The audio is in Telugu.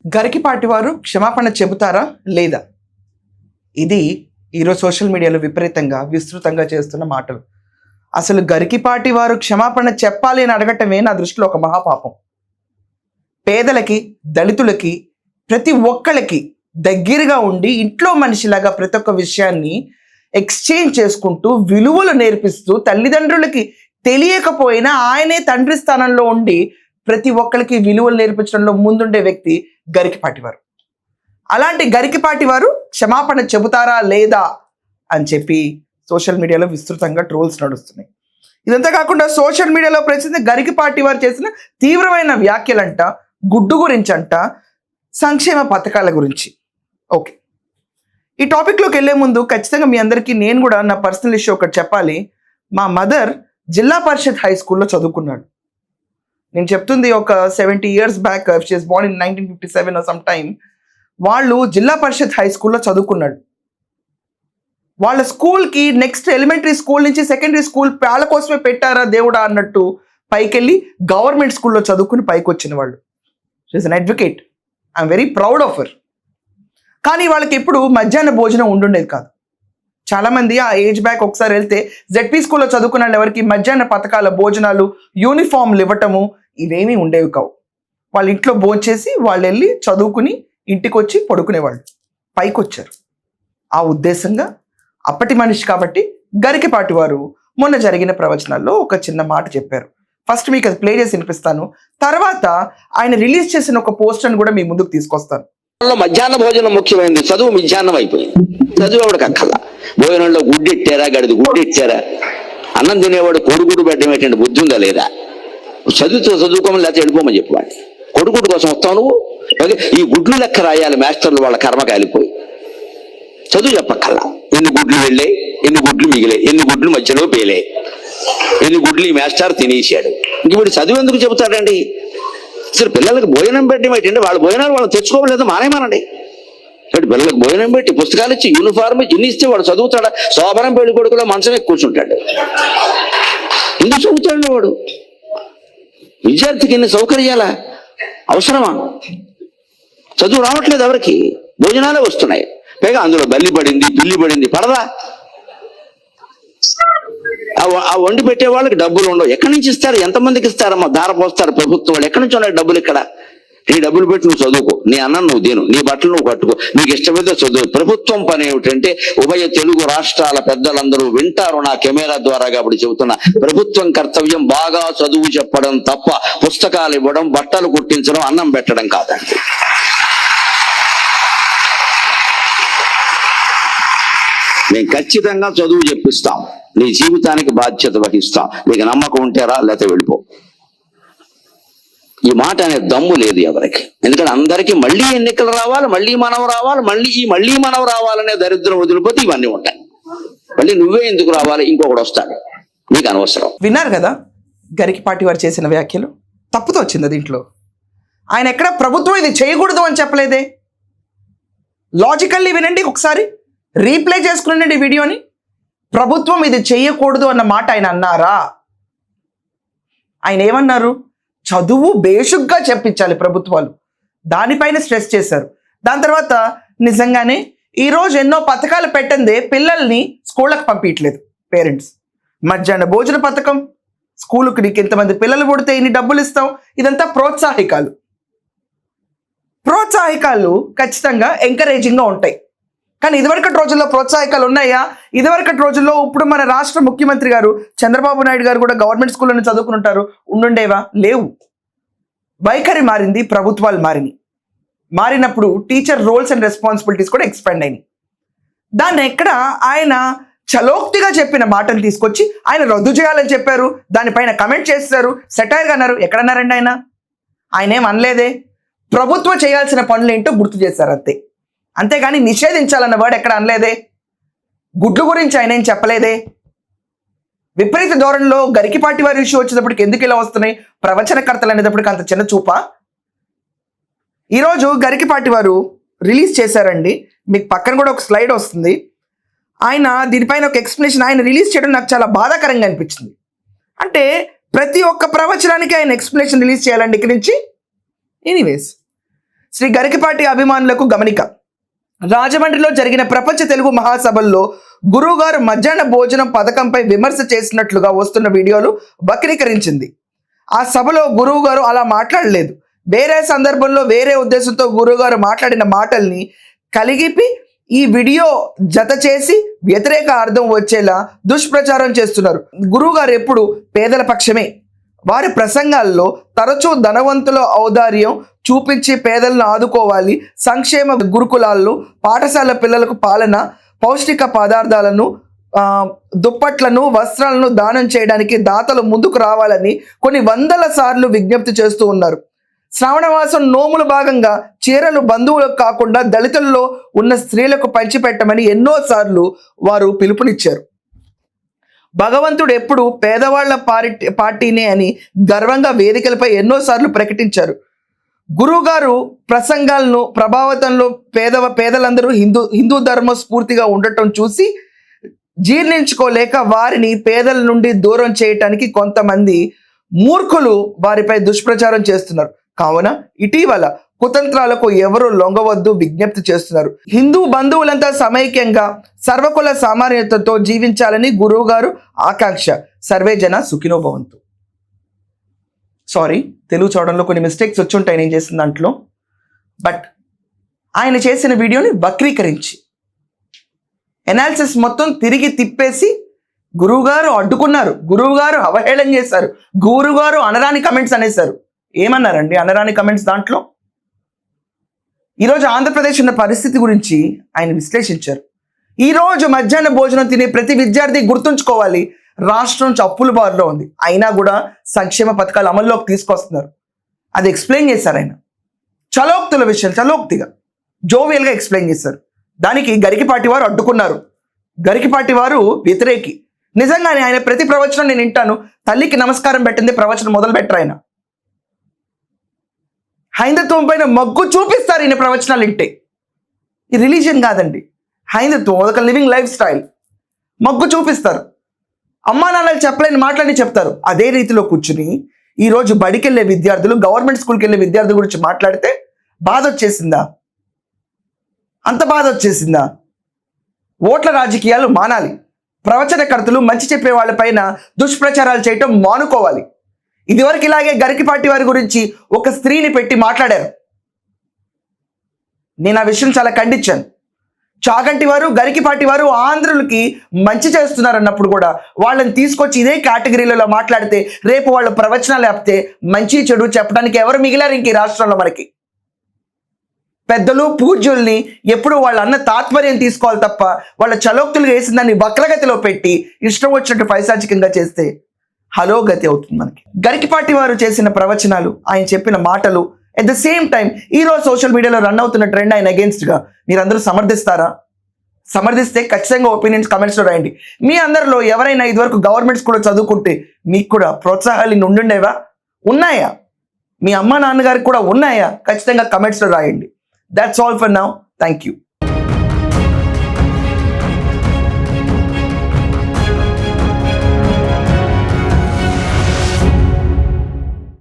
గరికిపాటి వారు క్షమాపణ చెబుతారా లేదా? ఇది ఈరోజు సోషల్ మీడియాలో విపరీతంగా విస్తృతంగా చేస్తున్న మాటలు. అసలు గరికిపాటి వారు క్షమాపణ చెప్పాలి అని అడగటమే నా దృష్టిలో ఒక మహాపాపం. పేదలకి, దళితులకి, ప్రతి ఒక్కళ్ళకి దగ్గరగా ఉండి ఇంట్లో మనిషిలాగా ప్రతి ఒక్క విషయాన్ని ఎక్స్చేంజ్ చేసుకుంటూ విలువలు నేర్పిస్తూ తల్లిదండ్రులకి తెలియకపోయినా ఆయనే తండ్రి స్థానంలో ఉండి ప్రతి ఒక్కరికి విలువలు నేర్పించడంలో ముందుండే వ్యక్తి గరికిపాటి వారు. అలాంటి గరికిపాటి వారు క్షమాపణ చెబుతారా లేదా అని చెప్పి సోషల్ మీడియాలో విస్తృతంగా ట్రోల్స్ నడుస్తున్నాయి. ఇదంతా కాకుండా సోషల్ మీడియాలో ప్రస్తుతం గరికిపాటి వారు చేసిన తీవ్రమైన వ్యాఖ్యలంట, గుడ్డు గురించి అంట, సంక్షేమ పథకాల గురించి. ఓకే, ఈ టాపిక్లోకి వెళ్ళే ముందు ఖచ్చితంగా మీ అందరికీ నేను కూడా నా పర్సనల్ ఇష్యూ ఒకటి చెప్పాలి. మా మదర్ జిల్లా పరిషత్ హై స్కూల్లో చదువుకున్నాడు. నేను చెప్తుంది ఒక 70 years back, she's born in 1957 or some time. వాళ్ళు జిల్లా పరిషత్ హై స్కూల్లో చదువుకున్నాడు. వాళ్ళ స్కూల్కి నెక్స్ట్ ఎలిమెంటరీ స్కూల్ నుంచి సెకండరీ స్కూల్ వాళ్ళ కోసమే పెట్టారా దేవుడా అన్నట్టు పైకెళ్ళి గవర్నమెంట్ స్కూల్లో చదువుకుని పైకి వచ్చిన వాళ్ళు. She's an advocate. I'm very proud of her. కానీ వాళ్ళకి ఎప్పుడు మధ్యాహ్న భోజనం ఉండుండేది కాదు. చాలామంది ఆ ఏజ్ బ్యాక్ ఒకసారి వెళ్తే జెడ్పీ స్కూల్లో చదువుకున్న వాళ్ళు ఎవరికి మధ్యాహ్న పథకాల భోజనాలు, యూనిఫామ్లు ఇవ్వటము ఇవేమీ ఉండేవి కావు. వాళ్ళ ఇంట్లో భోంచేసి వాళ్ళు వెళ్ళి చదువుకుని ఇంటికి వచ్చి పడుకునేవాళ్ళు. పైకి వచ్చారు. ఆ ఉద్దేశంగా అప్పటి మనిషి కాబట్టి గరికిపాటి వారు మొన్న జరిగిన ప్రవచనాల్లో ఒక చిన్న మాట చెప్పారు. ఫస్ట్ మీకు అది ప్లే చేసి వినిపిస్తాను. తర్వాత ఆయన రిలీజ్ చేసిన ఒక పోస్టర్ని కూడా మీ ముందుకు తీసుకొస్తాను. మధ్యాహ్న భోజనం ముఖ్యమైనది, చదువు మధ్యాహ్నం అయిపోయింది. చదువు ఆవిడకి అక్కల. భోజనంలో గుడ్డెట్టారా, గడిది గుడ్డెట్టారా, అన్నం తినేవాడు కొడుకుడు పెట్టడం ఏంటంటే బుద్ధి ఉందా లేదా? చదువుకోమని లేకపోతే వెళ్ళిపోమని చెప్పేవాడు. కొడుకుడు కోసం వస్తావు నువ్వు. ఈ గుడ్లు లెక్క రాయాలి మాస్టర్లు, వాళ్ళ కర్మ కాలిపోయి. చదువు చెప్పక్కల్లా. ఎన్ని గుడ్లు వెళ్ళే, ఎన్ని గుడ్లు మిగిలే, ఎన్ని గుడ్లు మధ్యలో పేలే, ఎన్ని గుడ్లు ఈ మాస్టర్ తినేసాడు. ఇంక వీడు చదువు ఎందుకు చెబుతాడండి? అసలు పిల్లలకు భోజనం పెట్టడం ఏంటంటే వాళ్ళ భోజనాలు వాళ్ళు తెచ్చుకోవలేదు, మానేమానండి. పిల్లలకు భోజనం పెట్టి పుస్తకాలు ఇచ్చి యూనిఫార్మ్ ఇన్ని ఇస్తే వాడు చదువుతాడా? శోభనం పెళ్లి కొడుకులో మంచం ఎక్కి కూర్చుంటాడు. ఎందుకు చదువుతాడు వాడు? విద్యార్థికి ఎన్ని సౌకర్యాలా అవసరమా? చదువు రావట్లేదు ఎవరికి, భోజనాలే వస్తున్నాయి. పైగా అందులో బల్లి పడింది, పిల్లి పడింది, పడదా? ఆ వండి పెట్టే వాళ్ళకి డబ్బులు ఉండవు. ఎక్కడి నుంచి ఇస్తారు? ఎంతమందికి ఇస్తారమ్మా? దార పోస్తారు ప్రభుత్వం వాళ్ళు. ఎక్కడి నుంచి ఉన్నాయి డబ్బులు? ఇక్కడ నీ డబ్బులు పెట్టి నువ్వు చదువుకో, నీ అన్నం నువ్వు తిను, నీ బట్టలు నువ్వు కట్టుకో, నీకు ఇష్టమైతే చదువు. ప్రభుత్వం పని ఏమిటంటే, ఉభయ తెలుగు రాష్ట్రాల పెద్దలందరూ వింటారు నా కెమెరా ద్వారా కాబట్టి చెబుతున్నా, ప్రభుత్వం కర్తవ్యం బాగా చదువు చెప్పడం తప్ప పుస్తకాలు ఇవ్వడం, బట్టలు కుట్టించడం, అన్నం పెట్టడం కాదండి. మేము ఖచ్చితంగా చదువు చెప్పిస్తాం, నీ జీవితానికి బాధ్యత వహిస్తాం. నీకు నమ్మకం ఉంటేరా, లేకపోతే వెళ్ళిపో. ఈ మాట అనే దమ్ము లేదు ఎవరికి. ఎందుకంటే అందరికీ మళ్ళీ ఎన్నికలు రావాలి, మళ్ళీ మనం రావాలి, మళ్ళీ మనం రావాలనే దరిద్రం వదిలిపోతే ఇవన్నీ ఉంటాయి. మళ్ళీ నువ్వే ఎందుకు రావాలి, ఇంకొకటి వస్తాడు, నీకు అనవసరం. విన్నారు కదా గరికిపాటి వారు చేసిన వ్యాఖ్యలు? తప్పుతో వచ్చింది దీంట్లో. ఆయన ఎక్కడ ప్రభుత్వం ఇది చేయకూడదు అని చెప్పలేదే. లాజికల్లీ వినండి, ఒకసారి రీప్లే చేసుకునండి వీడియోని. ప్రభుత్వం ఇది చేయకూడదు అన్న మాట ఆయన అన్నారా? ఆయన ఏమన్నారు? చదువు బేసిక్గా చెప్పించాలి ప్రభుత్వాలు, దానిపైన స్ట్రెస్ చేశారు. దాని తర్వాత నిజంగానే ఈరోజు ఎన్నో పథకాలు పెట్టందే పిల్లల్ని స్కూళ్ళకి పంపించట్లేదు పేరెంట్స్. మధ్యాహ్న భోజన పథకం, స్కూలుకి నీకు ఇంతమంది పిల్లలు పుడితే ఇన్ని డబ్బులు ఇస్తాం, ఇదంతా ప్రోత్సాహికాలు. ప్రోత్సాహికాలు ఖచ్చితంగా ఎంకరేజింగ్గా ఉంటాయి. కానీ ఇదివరకటి రోజుల్లో ప్రోత్సాహికాలు ఉన్నాయా? ఇదివరకటి రోజుల్లో ఇప్పుడు మన రాష్ట్ర ముఖ్యమంత్రి గారు చంద్రబాబు నాయుడు గారు కూడా గవర్నమెంట్ స్కూల్లోనే చదువుకుని ఉంటారు, ఉండుండేవా? లేవు. వైఖరి మారింది, ప్రభుత్వాలు మారినప్పుడు టీచర్ రోల్స్ అండ్ రెస్పాన్సిబిలిటీస్ కూడా ఎక్స్పాండ్ అయినాయి. దాన్ని ఎక్కడ ఆయన చలోక్తిగా చెప్పిన మాటలు తీసుకొచ్చి ఆయన రద్దు చేయాలని చెప్పారు, దానిపైన కమెంట్ చేస్తారు, సెటైర్గా అన్నారు. ఎక్కడన్నారండి ఆయన? ఆయన ఏం అనలేదే. ప్రభుత్వం చేయాల్సిన పనులు ఏంటో గుర్తు చేశారు అంతే. అంతేగాని నిషేధించాలన్న వర్డ్ ఎక్కడ అనలేదే. గుడ్లు గురించి ఆయన ఏం చెప్పలేదే. విపరీత ధోరణిలో గరికిపాటి వారి ఇష్యూ వచ్చేటప్పటికి ఎందుకు ఇలా వస్తున్నాయి ప్రవచనకర్తలు అనేటప్పటికి అంత చిన్న చూపా? ఈరోజు గరికిపాటి వారు రిలీజ్ చేశారండి. మీకు పక్కన కూడా ఒక స్లైడ్ వస్తుంది. ఆయన దీనిపైన ఒక ఎక్స్ప్లెనేషన్ ఆయన రిలీజ్ చేయడం నాకు చాలా బాధాకరంగా అనిపించింది. అంటే ప్రతి ఒక్క ప్రవచనానికి ఆయన ఎక్స్ప్లెనేషన్ రిలీజ్ చేయాలండి ఇక్కడి నుంచి. ఎనీవేస్, శ్రీ గరికపాటి అభిమానులకు గమనిక. రాజమండ్రిలో జరిగిన ప్రపంచ తెలుగు మహాసభల్లో గురువు గారు మధ్యాహ్న భోజనం పథకంపై విమర్శ చేసినట్లుగా వస్తున్న వీడియోలు వక్రీకరించింది. ఆ సభలో గురువు గారు అలా మాట్లాడలేదు. వేరే సందర్భంలో వేరే ఉద్దేశంతో గురువు గారు మాట్లాడిన మాటల్ని కలిపి ఈ వీడియో జత చేసి వ్యతిరేక అర్థం వచ్చేలా దుష్ప్రచారం చేస్తున్నారు. గురువు గారు ఎప్పుడు పేదల పక్షమే. వారి ప్రసంగాల్లో తరచూ ధనవంతుల ఔదార్యం చూపించి పేదలను ఆదుకోవాలి, సంక్షేమ గురుకులాల్లో పాఠశాల పిల్లలకు పాలన, పౌష్టిక పదార్థాలను, దుప్పట్లను, వస్త్రాలను దానం చేయడానికి దాతలు ముందుకు రావాలని కొన్ని వందల సార్లు విజ్ఞప్తి చేస్తూ ఉన్నారు. శ్రావణమాసం నోముల భాగంగా చీరలు బంధువులకు కాకుండా దళితుల్లో ఉన్న స్త్రీలకు పంచిపెట్టమని ఎన్నోసార్లు వారు పిలుపునిచ్చారు. భగవంతుడు ఎప్పుడు పేదవాళ్ల పార్టీనే అని గర్వంగా వేదికలపై ఎన్నోసార్లు ప్రకటించారు. గురువుగారు ప్రసంగాలను ప్రభావితంలో పేదలందరూ హిందూ ధర్మ స్ఫూర్తిగా ఉండటం చూసి జీర్ణించుకోలేక వారిని పేదల నుండి దూరం చేయటానికి కొంతమంది మూర్ఖులు వారిపై దుష్ప్రచారం చేస్తున్నారు. కావున ఇటీవల కుతంత్రాలకు ఎవరు లొంగవద్దు విజ్ఞప్తి చేస్తున్నారు. హిందూ బంధువులంతా సమైక్యంగా సర్వకుల సామాన్యతతో జీవించాలని గురువు గారు ఆకాంక్ష. సర్వే జన సుఖినో భవంతు. సారీ, తెలుగు చూడడంలో కొన్ని మిస్టేక్స్ వచ్చి ఉంటాయి నేను చేసిన దాంట్లో. బట్ ఆయన చేసిన వీడియోని వక్రీకరించి ఎనాలిసిస్ మొత్తం తిరిగి తిప్పేసి గురువుగారు అడ్డుకున్నారు, గురువుగారు అవహేళన చేశారు, గురువుగారు అనరాని కమెంట్స్ అనేశారు. ఏమన్నారండి అనరాని కమెంట్స్ దాంట్లో? ఈరోజు ఆంధ్రప్రదేశ్ ఉన్న పరిస్థితి గురించి ఆయన విశ్లేషించారు. ఈరోజు మధ్యాహ్న భోజనం తినే ప్రతి విద్యార్థి గుర్తుంచుకోవాలి, రాష్ట్రం నుంచి అప్పుల బారిలో ఉంది, అయినా కూడా సంక్షేమ పథకాలు అమల్లోకి తీసుకొస్తున్నారు. అది ఎక్స్ప్లెయిన్ చేశారు ఆయన. చలోక్తుల విషయాలు చలోక్తిగా జోవియల్గా ఎక్స్ప్లెయిన్ చేశారు. దానికి గరికపాటి వారు అడ్డుకున్నారు. గరికపాటి వారు వ్యతిరేకి. నిజంగానే ఆయన ప్రతి ప్రవచనం నేను వింటాను. తల్లికి నమస్కారం పెట్టింది ప్రవచనం మొదలు పెట్టరు ఆయన. హైందత్వం పైన మగ్గు చూపిస్తారు ఈయన ప్రవచనాలు వింటే. ఈ రిలీజియన్ కాదండి, హైందత్వం ఒక లివింగ్ లైఫ్ స్టైల్. మగ్గు చూపిస్తారు, అమ్మా నాన్నలు చెప్పలేని మాటలని చెప్తారు. అదే రీతిలో కూర్చుని ఈరోజు బడికి వెళ్ళే విద్యార్థులు, గవర్నమెంట్ స్కూల్కి వెళ్ళే విద్యార్థుల గురించి మాట్లాడితే బాధ వచ్చేసిందా? అంత బాధ వచ్చేసిందా? ఓట్ల రాజకీయాలు మానాలి. ప్రవచనకర్తలు మంచి చెప్పే వాళ్ళపైన దుష్ప్రచారాలు చేయటం మానుకోవాలి. ఇదివరకు ఇలాగే గరికపాటి వారి గురించి ఒక స్త్రీని పెట్టి మాట్లాడారు. నేను ఆ విషయం చాలా ఖండించాను. చాగంటి వారు, గరికపాటి వారు ఆంధ్రులకి మంచి చేస్తున్నారు అన్నప్పుడు కూడా వాళ్ళని తీసుకొచ్చి ఇదే కేటగిరీలలో మాట్లాడితే రేపు వాళ్ళ ప్రవచనాలు లేకపోతే మంచి చెడు చెప్పడానికి ఎవరు మిగిలారు ఇంక ఈ రాష్ట్రంలో? మనకి పెద్దలు పూజ్యుల్ని ఎప్పుడు వాళ్ళ అన్న తాత్పర్యం తీసుకోవాలి తప్ప వాళ్ళ చలోక్తులుగా వేసిన దాన్ని వక్రగతిలో పెట్టి ఇష్టం వచ్చినట్టు పైశాచికంగా చేస్తే హలో గతి అవుతుంది మనకి. గరికపాటి వారు చేసిన ప్రవచనాలు, ఆయన చెప్పిన మాటలు, అట్ ద సేమ్ టైం ఈరోజు సోషల్ మీడియాలో రన్ అవుతున్న ట్రెండ్ ఆయన అగేన్స్ట్గా మీరందరూ సమర్థిస్తారా? సమర్థిస్తే ఖచ్చితంగా ఒపీనియన్స్ కమెంట్స్లో రాయండి. మీ అందరిలో ఎవరైనా ఇదివరకు గవర్నమెంట్ స్కూల్లో చదువుకుంటే మీకు కూడా ప్రోత్సాహాలు ఉండుండేవా? ఉన్నాయా? మీ అమ్మ నాన్నగారికి కూడా ఉన్నాయా? ఖచ్చితంగా కమెంట్స్లో రాయండి. That's all for now. Thank you.